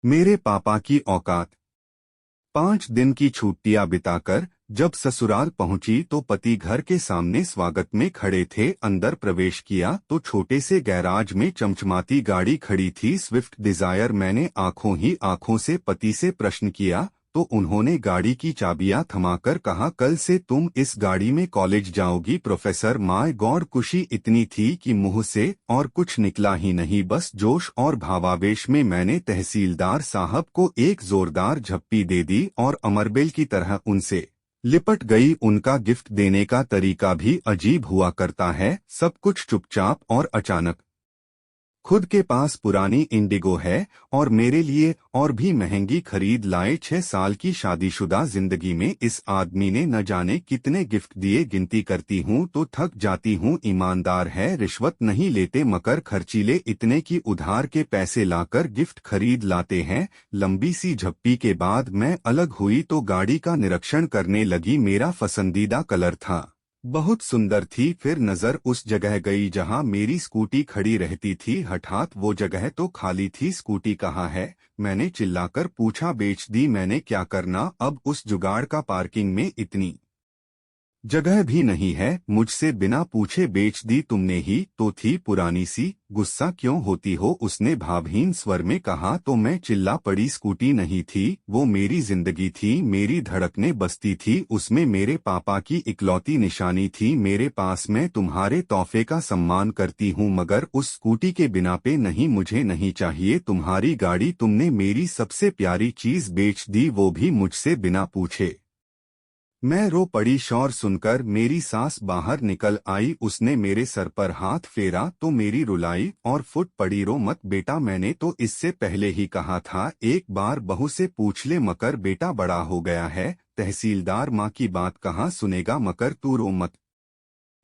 मेरे पापा की औकात। 5 दिन की छुट्टियां बिताकर जब ससुराल पहुंची तो पति घर के सामने स्वागत में खड़े थे। अंदर प्रवेश किया तो छोटे से गैराज में चमचमाती गाड़ी खड़ी थी, स्विफ्ट डिजायर। मैंने आंखों ही आंखों से पति से प्रश्न किया तो उन्होंने गाड़ी की चाबियां थमाकर कहा, कल से तुम इस गाड़ी में कॉलेज जाओगी प्रोफेसर। माय गॉड, खुशी इतनी थी कि मुंह से और कुछ निकला ही नहीं। बस जोश और भावावेश में मैंने तहसीलदार साहब को एक जोरदार झप्पी दे दी और अमरबेल की तरह उनसे लिपट गई। उनका गिफ्ट देने का तरीका भी अजीब हुआ करता है, सब कुछ चुपचाप और अचानक। खुद के पास पुरानी इंडिगो है और मेरे लिए और भी महंगी खरीद लाए। 6 साल की शादीशुदा जिंदगी में इस आदमी ने न जाने कितने गिफ्ट दिए, गिनती करती हूँ तो थक जाती हूँ। ईमानदार है, रिश्वत नहीं लेते, मगर खर्चीले इतने की उधार के पैसे लाकर गिफ्ट खरीद लाते हैं। लंबी सी झप्पी के बाद मैं अलग हुई तो गाड़ी का निरीक्षण करने लगी। मेरा पसंदीदा कलर था, बहुत सुंदर थी। फिर नजर उस जगह गई जहां मेरी स्कूटी खड़ी रहती थी। हठात वो जगह तो खाली थी। स्कूटी कहाँ है? मैंने चिल्लाकर पूछा। बेच दी। मैंने क्या करना अब, उस जुगाड़ का पार्किंग में इतनी जगह भी नहीं है। मुझसे बिना पूछे बेच दी तुमने ही तो थी पुरानी सी। गुस्सा क्यों होती हो? उसने भावहीन स्वर में कहा। तो मैं चिल्ला पड़ी। स्कूटी नहीं थी, वो मेरी जिंदगी थी। मेरी धड़कनें बसती थी उसमें, मेरे पापा की इकलौती निशानी थी मेरे पास। मैं तुम्हारे तोहफे का सम्मान करती हूँ मगर उस स्कूटी के बिना पे नहीं, मुझे नहीं चाहिए तुम्हारी गाड़ी। तुमने मेरी सबसे प्यारी चीज बेच दी, वो भी मुझसे बिना पूछे। मैं रो पड़ी। शोर सुनकर मेरी सास बाहर निकल आई। उसने मेरे सर पर हाथ फेरा तो मेरी रुलाई और फुट पड़ी। रो मत बेटा, मैंने तो इससे पहले ही कहा था एक बार बहू से पूछ ले। मकर बेटा बड़ा हो गया है, तहसीलदार माँ की बात कहाँ सुनेगा। मकर तू रो मत।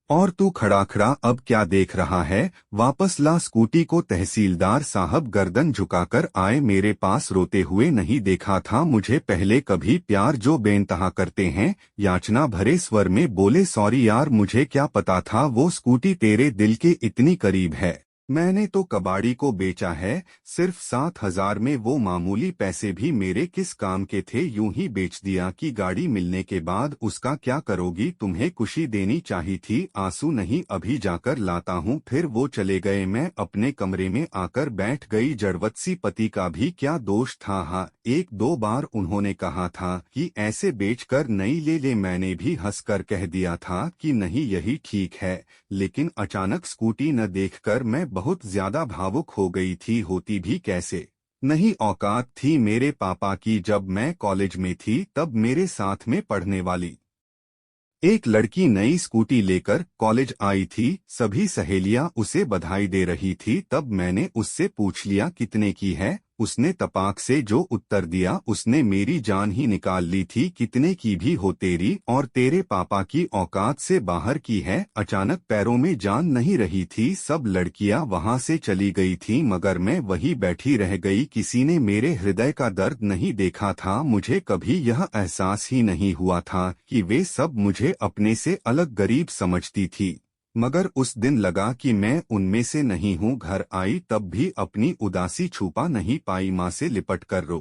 और तू खड़ा खड़ा अब क्या देख रहा है? वापस ला स्कूटी को। तहसीलदार साहब गर्दन झुकाकर आए मेरे पास। रोते हुए नहीं देखा था मुझे पहले कभी। प्यार जो बेइंतहा करते हैं, याचना भरे स्वर में बोले, सॉरी यार, मुझे क्या पता था वो स्कूटी तेरे दिल के इतनी करीब है। मैंने तो कबाड़ी को बेचा है, सिर्फ 7,000 में। वो मामूली पैसे भी मेरे किस काम के थे, यूं ही बेच दिया। कि गाड़ी मिलने के बाद उसका क्या करोगी? तुम्हें खुशी देनी चाहिए थी। आंसू नहीं, अभी जाकर लाता हूँ। फिर वो चले गए। मैं अपने कमरे में आकर बैठ गई। जड़वत्सी पति का भी क्या दोष था? हाँ, 1-2 बार उन्होंने कहा था कि ऐसे बेचकर नई ले ले। मैंने भी हंसकर कह दिया था कि नहीं, यही ठीक है। लेकिन अचानक स्कूटी न देखकर मैं बहुत ज्यादा भावुक हो गई थी। होती भी कैसे नहीं, औकात थी मेरे पापा की। जब मैं कॉलेज में थी तब मेरे साथ में पढ़ने वाली एक लड़की नई स्कूटी लेकर कॉलेज आई थी। सभी सहेलियां उसे बधाई दे रही थी। तब मैंने उससे पूछ लिया कितने की है? उसने तपाक से जो उत्तर दिया उसने मेरी जान ही निकाल ली थी। कितने की भी हो तेरी और तेरे पापा की औकात से बाहर की है। अचानक पैरों में जान नहीं रही थी। सब लड़कियां वहां से चली गई थीं मगर मैं वही बैठी रह गई। किसी ने मेरे हृदय का दर्द नहीं देखा था। मुझे कभी यह एहसास ही नहीं हुआ था कि वे सब मुझे अपने से अलग गरीब समझती थी। मगर उस दिन लगा कि मैं उनमें से नहीं हूँ। घर आई तब भी अपनी उदासी छुपा नहीं पाई। माँ से लिपट कर रो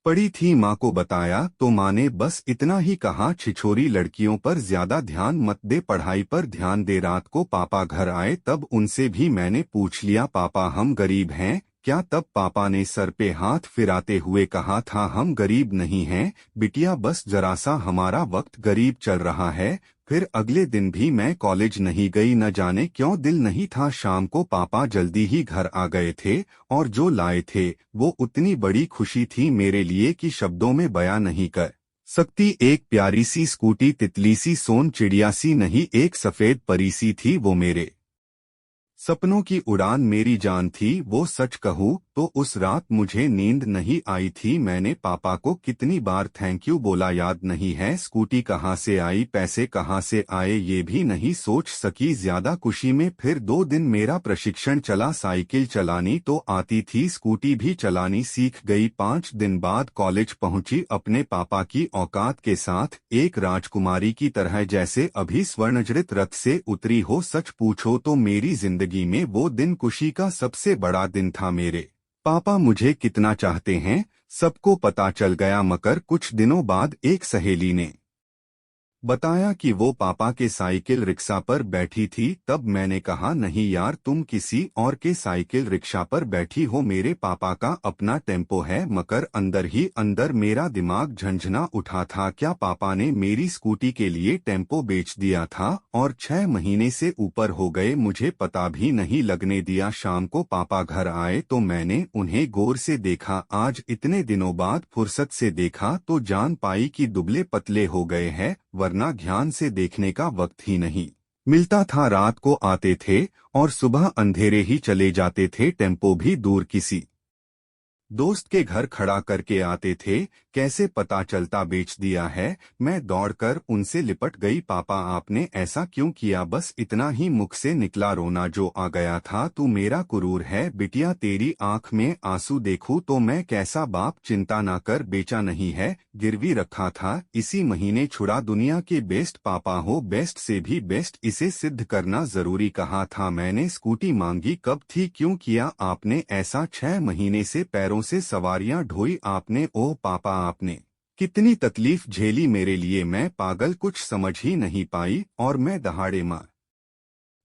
पड़ी थी। माँ को बताया तो माँ ने बस इतना ही कहा, छिछोरी लड़कियों पर ज्यादा ध्यान मत दे, पढ़ाई पर ध्यान दे। रात को पापा घर आए तब उनसे भी मैंने पूछ लिया, पापा हम गरीब हैं क्या? तब पापा ने सर पे हाथ फिराते हुए कहा था, हम गरीब नहीं हैं बिटिया, बस जरा सा हमारा वक्त गरीब चल रहा है। फिर अगले दिन भी मैं कॉलेज नहीं गई। न जाने क्यों दिल नहीं था। शाम को पापा जल्दी ही घर आ गए थे और जो लाए थे वो उतनी बड़ी खुशी थी मेरे लिए कि शब्दों में बयां नहीं कर सकती। एक प्यारी सी स्कूटी, तितली सी, सोन चिड़िया सी नहीं, एक सफेद परी सी थी वो मेरे सपनों की उड़ान। मेरी जान थी वो। सच कहूँ तो उस रात मुझे नींद नहीं आई थी। मैंने पापा को कितनी बार थैंक यू बोला याद नहीं है। स्कूटी कहाँ से आई, पैसे कहाँ से आए ये भी नहीं सोच सकी ज्यादा खुशी में। फिर 2 दिन मेरा प्रशिक्षण चला। साइकिल चलानी तो आती थी, स्कूटी भी चलानी सीख गई। 5 दिन बाद कॉलेज पहुंची अपने पापा की औकात के साथ, एक राजकुमारी की तरह, जैसे अभी स्वर्णजड़ित रथ से उतरी हो। सच पूछो तो मेरी जिंदगी में वो दिन खुशी का सबसे बड़ा दिन था। मेरे पापा मुझे कितना चाहते हैं सबको पता चल गया, मगर कुछ दिनों बाद एक सहेली ने बताया कि वो पापा के साइकिल रिक्शा पर बैठी थी। तब मैंने कहा, नहीं यार, तुम किसी और के साइकिल रिक्शा पर बैठी हो, मेरे पापा का अपना टेम्पो है। मगर अंदर ही अंदर मेरा दिमाग झंझना उठा था, क्या पापा ने मेरी स्कूटी के लिए टेम्पो बेच दिया था? और 6 महीने से ऊपर हो गए, मुझे पता भी नहीं लगने दिया। शाम को पापा घर आए तो मैंने उन्हें गौर से देखा। आज इतने दिनों बाद फुर्सत से देखा तो जान पाई कि दुबले पतले हो गए हैं, वरना ध्यान से देखने का वक्त ही नहीं मिलता था। रात को आते थे और सुबह अंधेरे ही चले जाते थे। टेम्पो भी दूर किसी दोस्त के घर खड़ा करके आते थे। कैसे पता चलता बेच दिया है? मैं दौड़कर उनसे लिपट गई। पापा आपने ऐसा क्यों किया? बस इतना ही मुख से निकला, रोना जो आ गया था। तू मेरा गुरूर है बिटिया, तेरी आंख में आंसू देखूं तो मैं कैसा बाप। चिंता ना कर, बेचा नहीं है, गिरवी रखा था, इसी महीने छुड़ा। दुनिया के बेस्ट पापा हो, बेस्ट से भी बेस्ट, इसे सिद्ध करना जरूरी कहा था। मैंने स्कूटी मांगी कब थी, क्यों किया आपने ऐसा? 6 महीने से पैरों से सवारियां ढोई आपने। ओह पापा आपने कितनी तकलीफ झेली मेरे लिए। मैं पागल, कुछ समझ ही नहीं पाई और मैं दहाड़े मार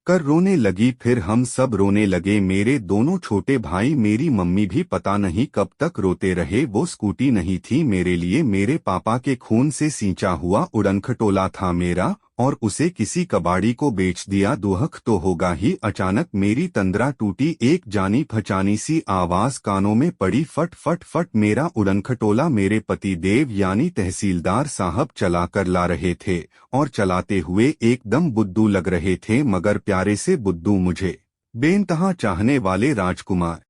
कर रोने लगी। फिर हम सब रोने लगे, मेरे दोनों छोटे भाई, मेरी मम्मी भी। पता नहीं कब तक रोते रहे। वो स्कूटी नहीं थी मेरे लिए, मेरे पापा के खून से सींचा हुआ उड़नखटोला था मेरा, और उसे किसी कबाड़ी को बेच दिया। दुहक तो होगा ही। अचानक मेरी तंद्रा टूटी, एक जानी पहचानी सी आवाज कानों में पड़ी, फट फट फट। मेरा उड़नखटोला मेरे पति देव यानी तहसीलदार साहब चला कर ला रहे थे, और चलाते हुए एकदम बुद्धू लग रहे थे, मगर प्यारे से बुद्धू। मुझे बेइंतहा चाहने वाले राजकुमार